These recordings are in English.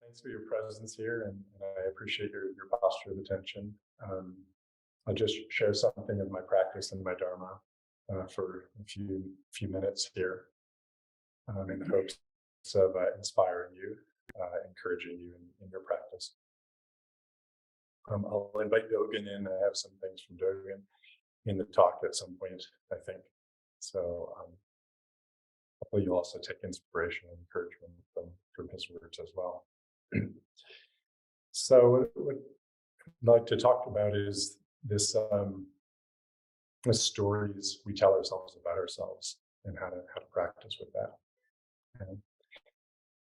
Thanks for your presence here, and I appreciate your posture of attention. I'll just share something of my practice and my dharma for a few minutes here, in the hopes of inspiring you, encouraging you in your practice. I'll invite Dogen in. I have some things from Dogen in the talk at some point, I think. So hopefully you'll also take inspiration and encouragement from his words as well. So what I'd like to talk about is this the stories we tell ourselves about ourselves and how to practice with that. And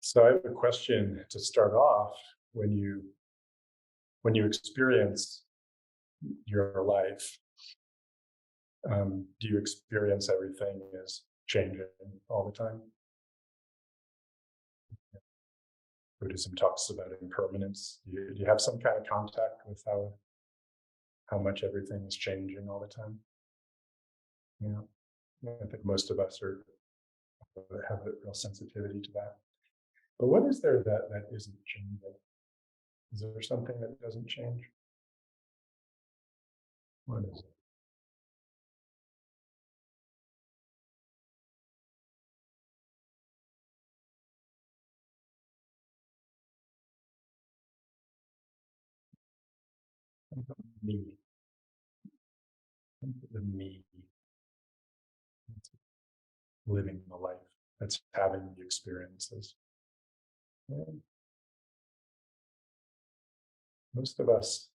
so I have a question to start off. When you experience your life, do you experience everything as changing all the time? Buddhism talks about impermanence. Do you have some kind of contact with how much everything is changing all the time? Yeah, I think most of us have a real sensitivity to that. But what is there that isn't changing? Is there something that doesn't change? What is it? Me. The me. That's living the life. That's having the experiences. And most of us,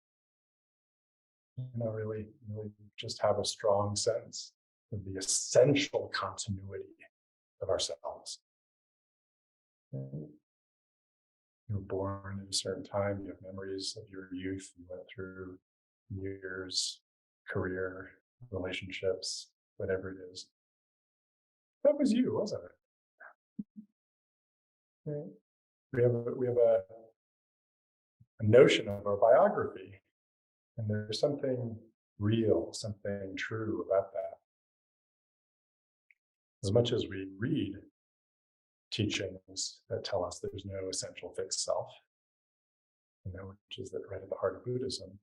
really just have a strong sense of the essential continuity of ourselves. You're born at a certain time, you have memories of your youth, you went through years, career, relationships, whatever it is. That was you, wasn't it? Right? We have a notion of our biography, and there's something real, something true about that. As much as we read teachings that tell us there's no essential fixed self, which is right at the heart of Buddhism.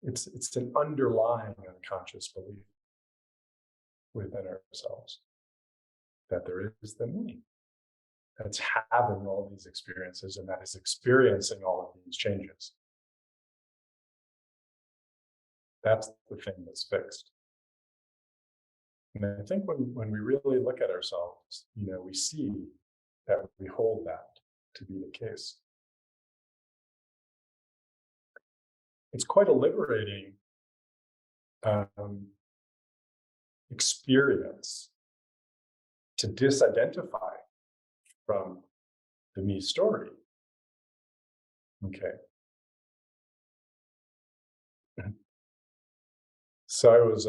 It's an underlying unconscious belief within ourselves that there is the me that's having all these experiences and that is experiencing all of these changes. That's the thing that's fixed. And I think when we really look at ourselves, we see that we hold that to be the case. It's quite a liberating experience to disidentify from the me story. Okay. So I was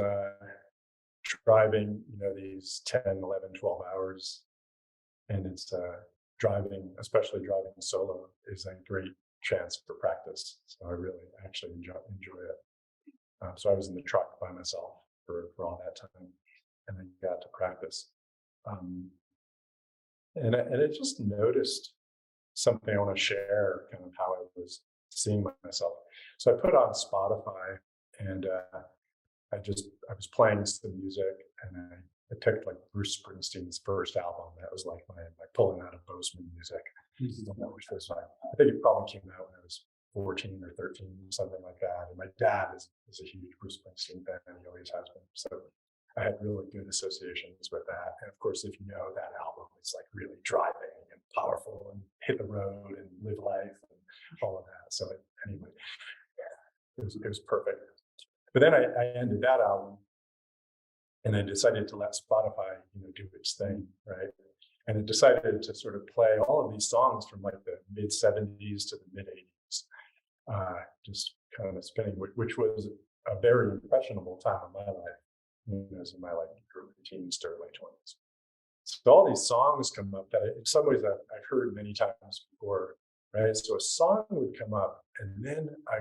driving, these 10, 11, 12 hours, and it's especially driving solo is a great chance for practice. So I really actually enjoy it. So I was in the truck by myself for all that time, and then got to practice. And I just noticed something I want to share, kind of how I was seeing myself. So I put on Spotify, and I was playing some music, and I picked like Bruce Springsteen's first album. That was like my pulling out of Bozeman music. Which was I think it probably came out when I was 14 or 13, something like that. And my dad is a huge Bruce Springsteen fan, and he always has been. So I had really good associations with that. And of course, if you know that album, it's like really driving and powerful and hit the road and live life and all of that. So anyway, it was perfect. But then I ended that album, and I decided to let Spotify, do its thing, right? And it decided to sort of play all of these songs from like the mid 70s to the mid 80s, just kind of spinning, which was a very impressionable time of my life, as in my early teens to early 20s. So all these songs come up that in some ways I've heard many times before, right? So a song would come up, and then I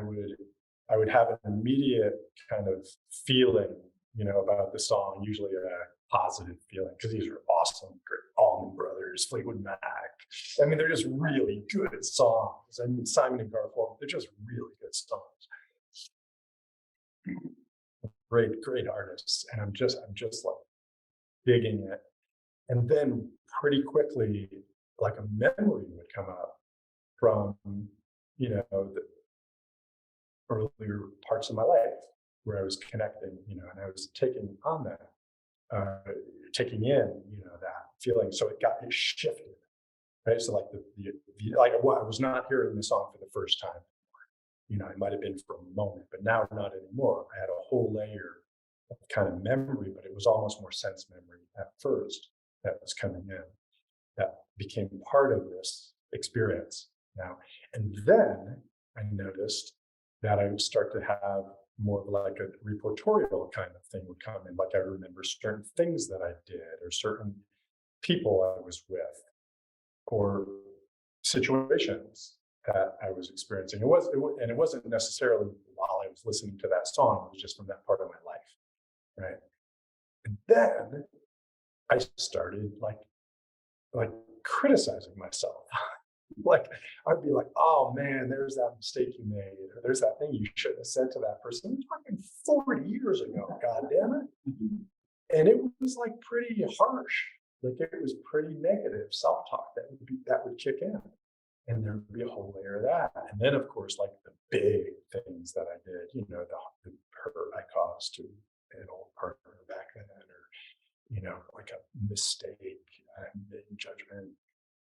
would have an immediate kind of feeling, about the song, usually a positive feeling, because these are awesome, great Wailers, Fleetwood Mac. I mean, they're just really good songs. I mean, Simon and Garfunkel, they're just really good songs. Great artists. And I'm just like digging it. And then pretty quickly, like a memory would come up from, the earlier parts of my life where I was connecting, and I was taking on that, taking in, that feeling. So it shifted, right? So like I was not hearing the song for the first time. It might have been for a moment, but now not anymore. I had a whole layer of kind of memory, but it was almost more sense memory at first that was coming in, that became part of this experience now. And then I noticed that I would start to have more of like a reportorial kind of thing would come in. Like I remember certain things that I did, or certain people I was with, or situations that I was experiencing. It wasn't necessarily while I was listening to that song. It was just from that part of my life, right? And then I started like criticizing myself. Like I'd be like, oh man, there's that mistake you made, or there's that thing you shouldn't have said to that person. It was fucking 40 years ago, god damn it. And it was like pretty harsh. Like it was pretty negative self-talk that would kick in. And there would be a whole layer of that. And then of course, like the big things that I did, the hurt I caused to an old partner back then, or like a mistake in judgment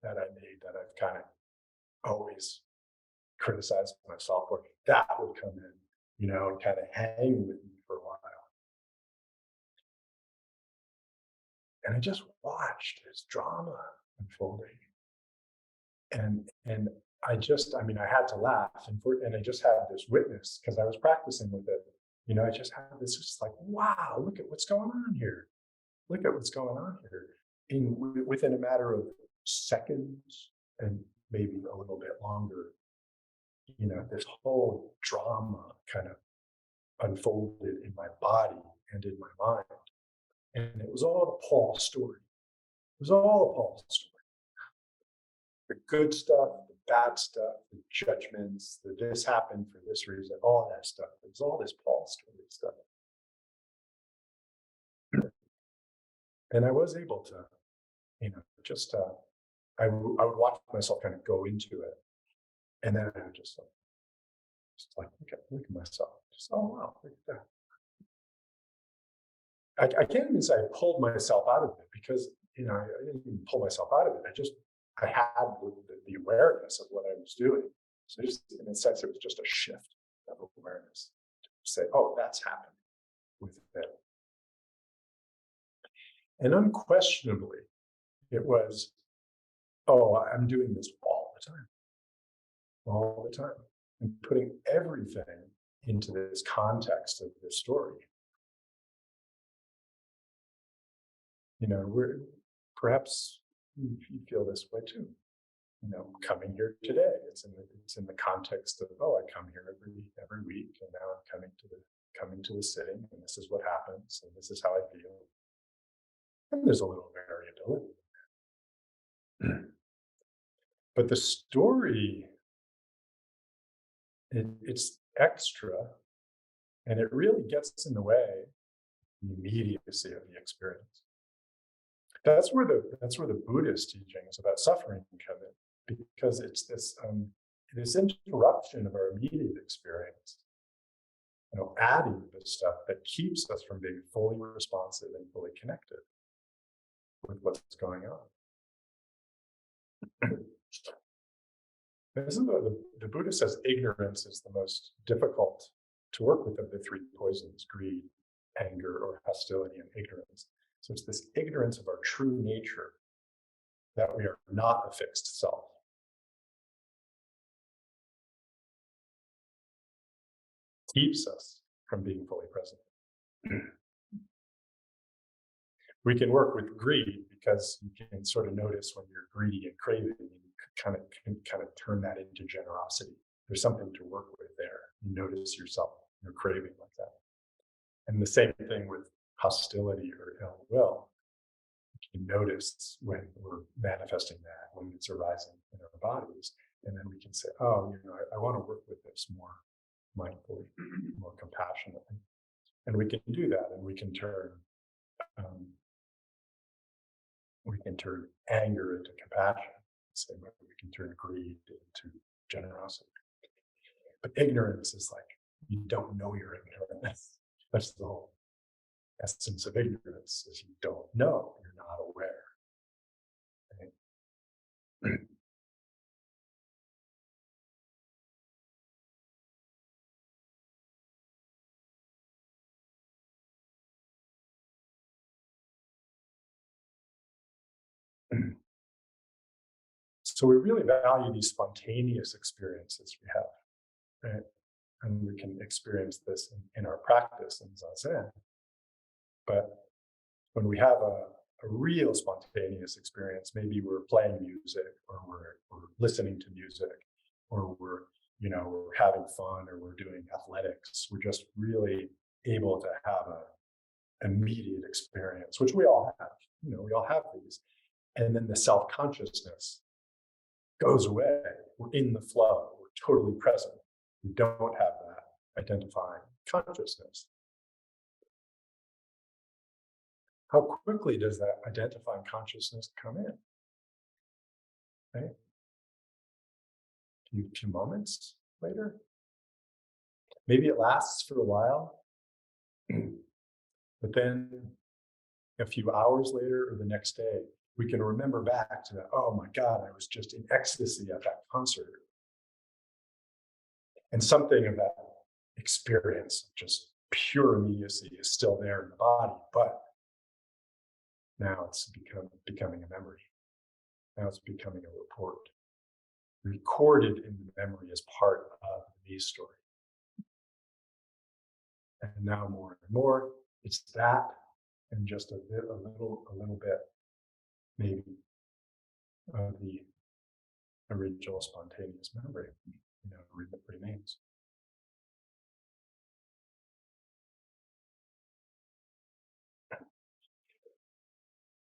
that I made that I've kind of always criticized myself for, that would come in, and kind of hang with me for a while. And I just watched this drama unfolding. And I had to laugh, and I just had this witness because I was practicing with it. I just had this just like, wow, look at what's going on here. Look at what's going on here. Within a matter of seconds and maybe a little bit longer, this whole drama kind of unfolded in my body and in my mind. And it was all the Paul story. It was all the Paul story. The good stuff, the bad stuff, the judgments, the this happened for this reason, all that stuff. It was all this Paul story stuff. And I was able to, just I would watch myself kind of go into it, and then I would just like look at myself. Just, oh wow, look at that. I can't even say I pulled myself out of it, because I didn't even pull myself out of it. I had the awareness of what I was doing. So just in a sense, it was just a shift of awareness to say, oh, that's happening with it. And unquestionably, it was, oh, I'm doing this all the time, and putting everything into this context of this story. Perhaps you feel this way too. Coming here today, it's in the context of, oh, I come here every week, and now I'm coming to the sitting, and this is what happens, and this is how I feel. And there's a little variability. But the story, it's extra, and it really gets in the way of the immediacy of the experience. That's where the Buddhist teachings about suffering come in, because it's this interruption of our immediate experience, adding the stuff that keeps us from being fully responsive and fully connected with what's going on. This is what the Buddha says: ignorance is the most difficult to work with of the three poisons: greed, anger, or hostility, and ignorance. So it's this ignorance of our true nature, that we are not a fixed self. Keeps us from being fully present. We can work with greed because you can sort of notice when you're greedy and craving, and you can kind of turn that into generosity. There's something to work with there. You notice yourself, you're craving like that. And the same thing with hostility or ill will. can notice when we're manifesting that, when it's arising in our bodies. And then we can say, oh, I want to work with this more mindfully, more compassionately. And we can do that, and we can turn anger into compassion. Same way we can turn greed into generosity. But ignorance is like, you don't know you're ignorant. That's the whole essence of ignorance, is you don't know, you're not aware. Right? So we really value these spontaneous experiences we have, right? And we can experience this in our practice in Zazen. But when we have a real spontaneous experience, maybe we're playing music, or we're listening to music, or we're having fun, or we're doing athletics. We're just really able to have an immediate experience, which we all have. We all have these. And then the self-consciousness goes away. We're in the flow. We're totally present. We don't have that identifying consciousness. How quickly does that identifying consciousness come in? Right? A few moments later? Maybe it lasts for a while, but then a few hours later or the next day, we can remember back to that, oh my God, I was just in ecstasy at that concert. And something of that experience, just pure immediacy, is still there in the body, but now it's becoming a memory. Now it's becoming a report, recorded in the memory as part of the me story. And now more and more, it's that, and just a little bit, maybe, of the original spontaneous memory, remains.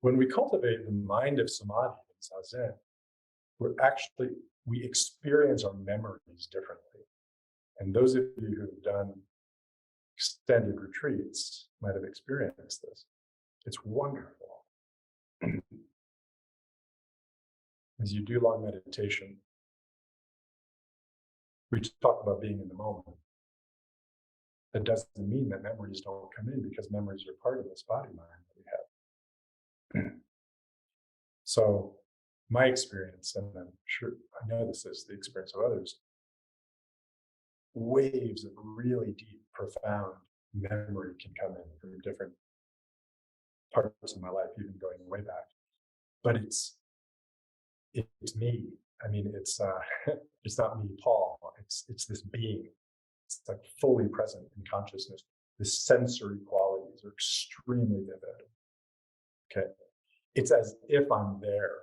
When we cultivate the mind of samadhi in Zazen, we experience our memories differently. And those of you who have done extended retreats might have experienced this. It's wonderful. As you do long meditation, we talk about being in the moment. That doesn't mean that memories don't come in, because memories are part of this body mind that we have. So my experience, and I'm sure I know this is the experience of others, waves of really deep, profound memory can come in from different parts of my life, even going way back. But it's me. I mean, it's it's not me, Paul. It's this being. It's like fully present in consciousness. The sensory qualities are extremely vivid. Okay, it's as if I'm there.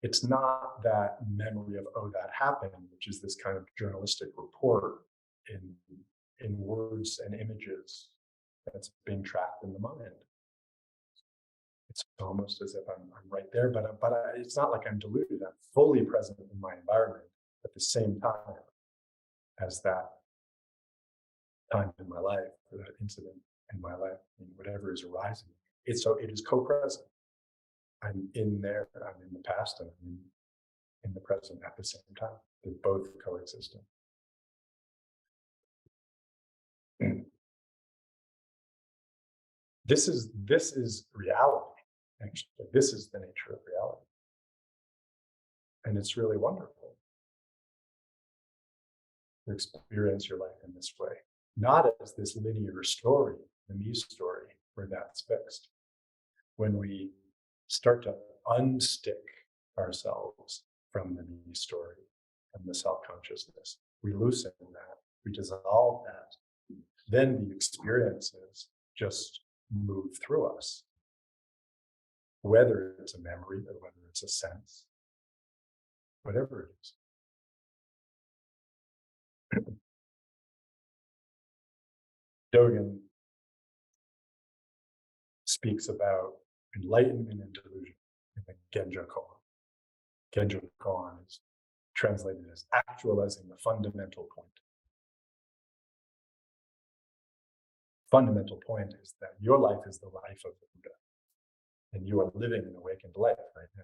It's not that memory of, oh, that happened, which is this kind of journalistic report in words and images that's being tracked in the mind. It's almost as if I'm right there, but it's not like I'm deluded. I'm fully present in my environment at the same time as that time in my life, or that incident in my life, and whatever is arising. It is co-present. I'm in there, I'm in the past, and I'm in the present at the same time. They're both coexisting. This is reality. Actually, this is the nature of reality, and it's really wonderful to experience your life in this way, not as this linear story, the me story, where that's fixed. When we start to unstick ourselves from the me story and the self-consciousness, we loosen that, we dissolve that, then the experiences just move through us, whether it's a memory or whether it's a sense, whatever it is. Dogen speaks about enlightenment and delusion in the Genjo koan. Genjo koan is translated as actualizing the fundamental point. Fundamental point is that your life is the life of the Buddha, and you are living an awakened life right now.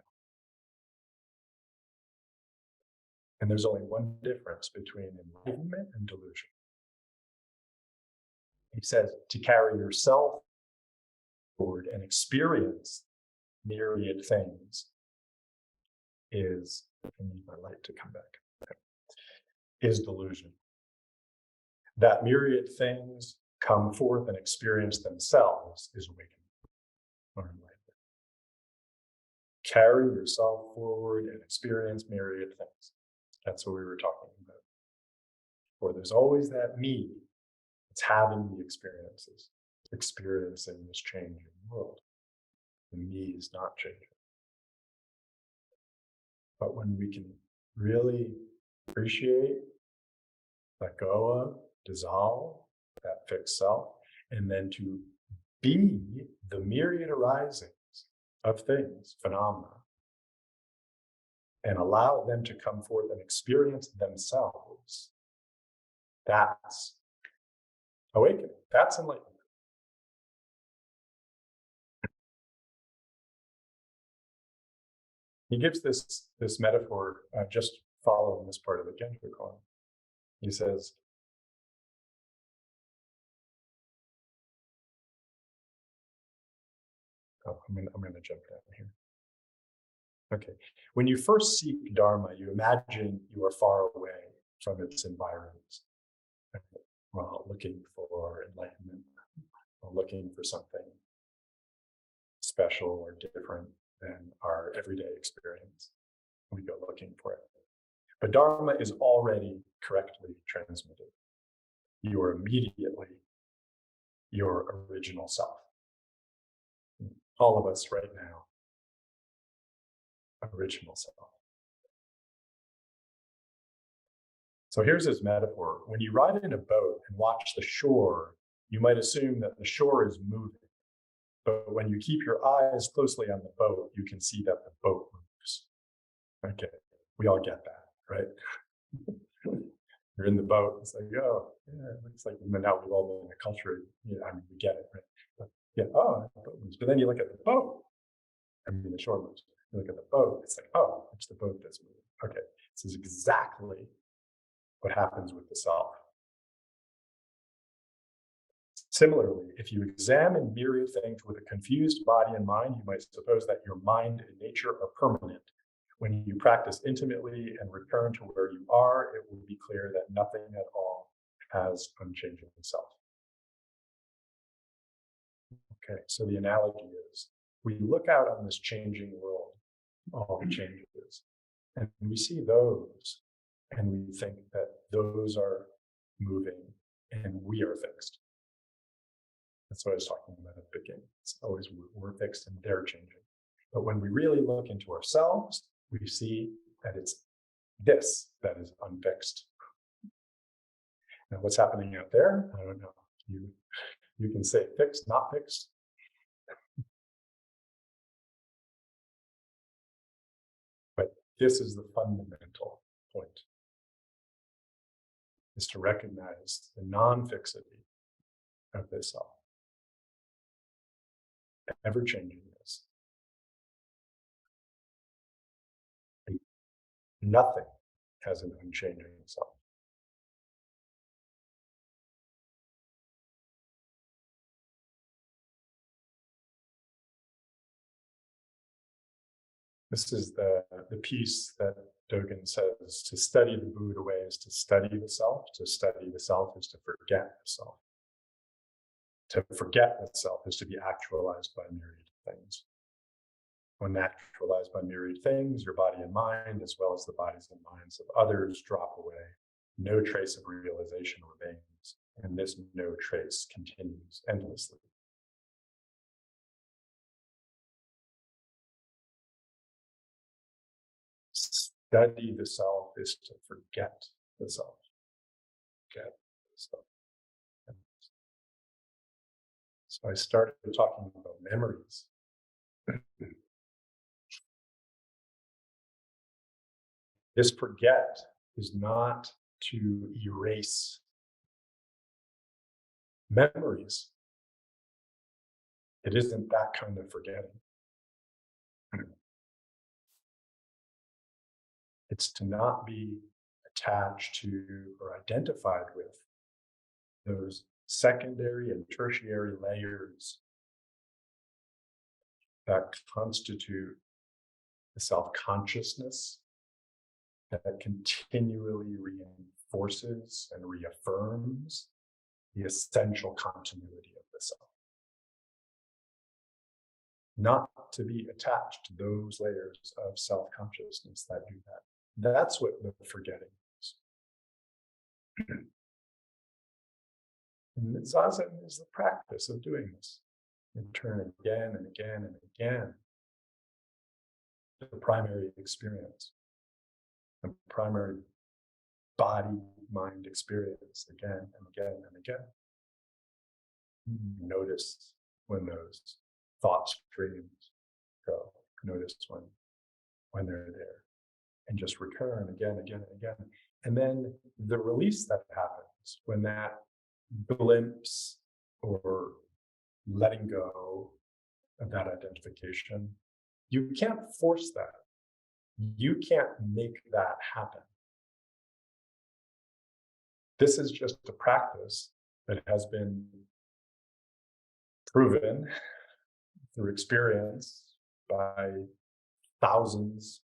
And there's only one difference between enlightenment and delusion. He says to carry yourself forward and experience myriad things is, I need my light to come back, is delusion. That myriad things come forth and experience themselves is awakening or enlightenment. Carry yourself forward and experience myriad things. That's what we were talking about. For there's always that me that's having the experiences, experiencing this changing world. The me is not changing. But when we can really appreciate, let go of, dissolve that fixed self, and then to be the myriad arisings of things, phenomena, and allow them to come forth and experience themselves, that's awakening. That's enlightenment. He gives this metaphor, just following this part of the Genjo koan. He says, I'm going to jump down here. Okay. When you first seek Dharma, you imagine you are far away from its environs, well, looking for enlightenment, or looking for something special or different than our everyday experience. We go looking for it. But Dharma is already correctly transmitted. You are immediately your original self. All of us right now, original self. So here's his metaphor. When you ride in a boat and watch the shore, you might assume that the shore is moving. But when you keep your eyes closely on the boat, you can see that the boat moves. Okay, we all get that, right? You're in the boat, it's like, oh, yeah, it looks like, now we've all been in a culture, I mean, we get it, right? But yeah, oh, the boat moves. But then you look at the boat, I mean, the shore moves. You look at the boat, it's like, oh, it's the boat that's moving. Okay, this is exactly what happens with the self. Similarly, if you examine myriad things with a confused body and mind, you might suppose that your mind and nature are permanent. When you practice intimately and return to where you are, it will be clear that nothing at all has unchanging self. Okay, so the analogy is, we look out on this changing world, all the changes, and we see those, and we think that those are moving and we are fixed. That's what I was talking about at the beginning. It's always we're fixed and they're changing. But when we really look into ourselves, we see that it's this that is unfixed. Now, what's happening out there? I don't know. You can say fixed, not fixed. But this is the fundamental point, is to recognize the non-fixity of this self. Ever-changingness. Nothing has an unchanging self. This is the piece that Dogen says, to study the Buddha way is to study the self. To study the self is to forget the self. To forget the self is to be actualized by myriad things. When actualized by myriad things, your body and mind, as well as the bodies and minds of others, drop away. No trace of realization remains, and this no trace continues endlessly. Study the self is to forget the self. Forget the self. So I started talking about memories This forget is not to erase memories. It isn't that kind of forgetting. It's to not be attached to or identified with those secondary and tertiary layers that constitute the self-consciousness that continually reinforces and reaffirms the essential continuity of the self. Not to be attached to those layers of self-consciousness that do that. That's what the forgetting is. And Zazen is the practice of doing this. Return again and again and again to the primary experience, the primary body-mind experience again and again and again. Notice when those thought streams go. Notice when they're there. And just return again, again, and again. And then the release that happens when that glimpse or letting go of that identification, you can't force that. You can't make that happen. This is just a practice that has been proven through experience by thousands,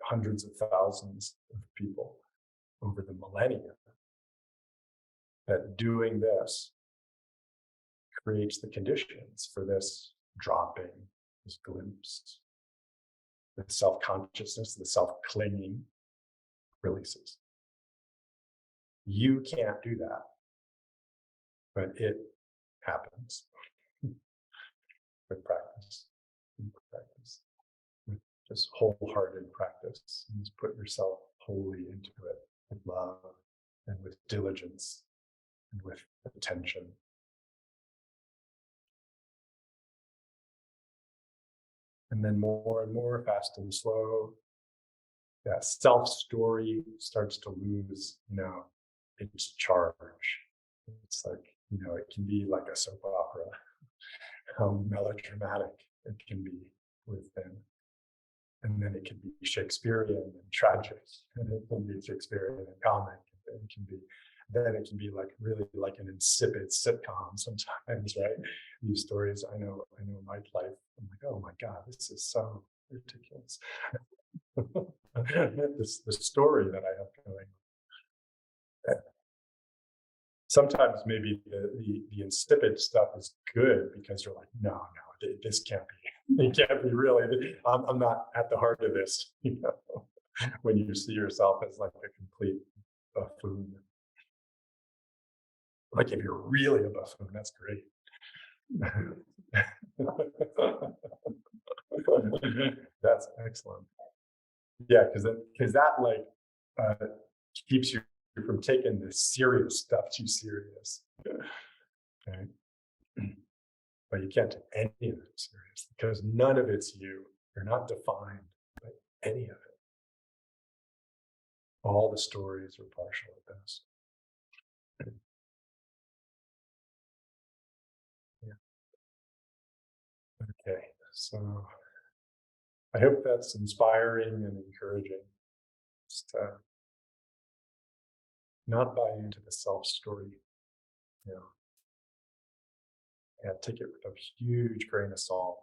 hundreds of thousands of people over the millennia, that doing this creates the conditions for this dropping, this glimpse, the self-consciousness, the self-clinging releases. You can't do that, but it happens with practice, with just wholehearted practice. And just put yourself wholly into it with love and with diligence and with attention. And then more and more, fast and slow, that self-story starts to lose, its charge. It's like, it can be like a soap opera, how melodramatic it can be within. And then it can be Shakespearean and tragic, and it can be Shakespearean and comic. And it can be like really like an insipid sitcom sometimes, right? These stories, I know in my life, I'm like, oh my God, this is so ridiculous. The story that I have going. Sometimes maybe the insipid stuff is good because you're like, no, this can't be. It can't be really. I'm not at the heart of this. When you see yourself as like a complete buffoon. Like if you're really a buffoon, that's great. That's excellent. Yeah, because that like keeps you from taking the serious stuff too serious. Okay. But you can't take any of it serious because none of it's you. You're not defined by any of it. All the stories are partial at best. Yeah. Okay, so I hope that's inspiring and encouraging. Just not buy into the self-story. Yeah, take it with a huge grain of salt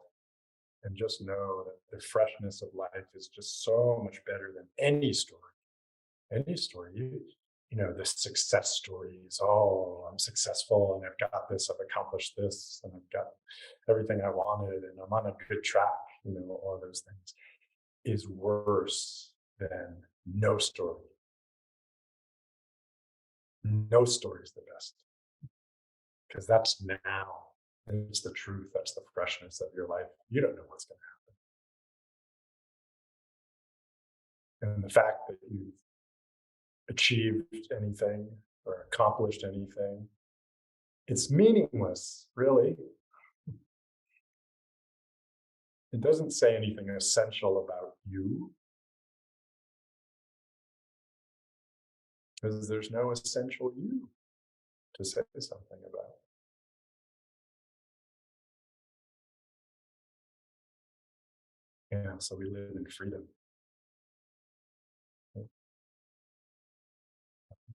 and just know that the freshness of life is just so much better than any story. Any story, the success stories. Oh, I'm successful and I've got this, I've accomplished this, and I've got everything I wanted, and I'm on a good track. All of those things is worse than no story. No story is the best because that's now. It's the truth. That's the freshness of your life. You don't know what's going to happen. And the fact that you've achieved anything or accomplished anything, it's meaningless, really. It doesn't say anything essential about you, because there's no essential you to say something about. Yeah, so we live in freedom.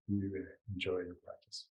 You enjoy your practice.